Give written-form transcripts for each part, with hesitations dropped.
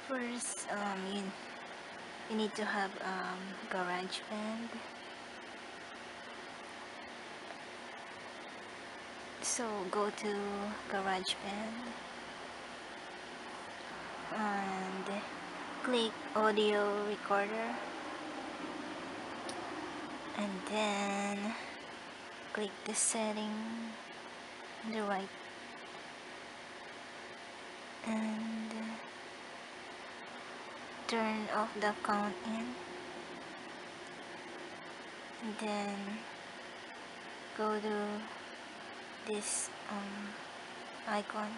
First, you need to have GarageBand. So go to GarageBand and click audio recorder, and then click the setting on the right, and turn off the count in, and then go to this icon,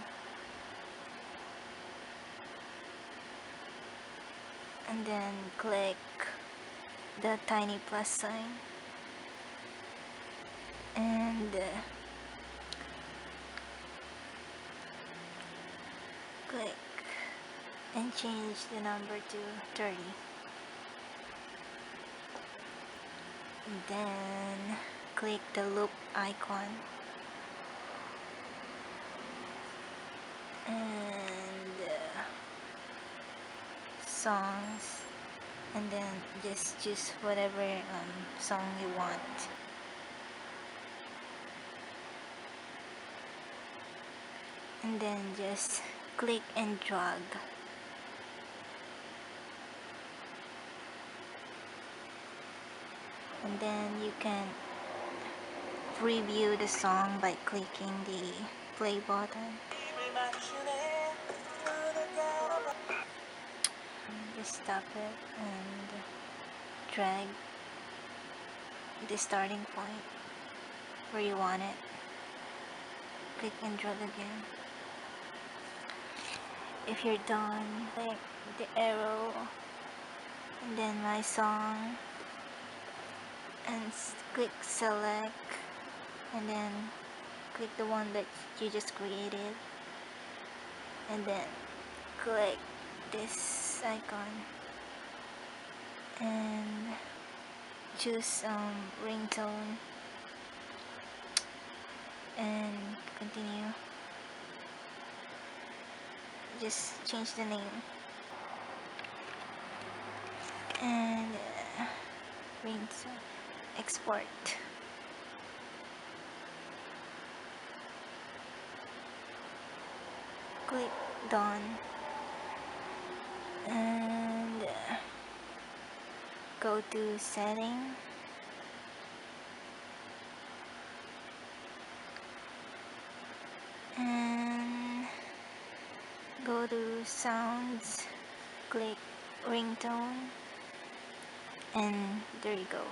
and then click the tiny plus sign, and click and change the number to 30, and then click the loop icon, and songs, and then just choose whatever song you want, and then just click and drag, and then you can preview the song by clicking the play button. Just stop it and drag the starting point where you want it. Click and drag again. If you're done, click the arrow and then my song, and click select, and then click the one that you just created, and then click this icon and choose ringtone and continue. Just change the name and ringtone, export. Click done and go to setting, and go to sounds, click ringtone, and there you go.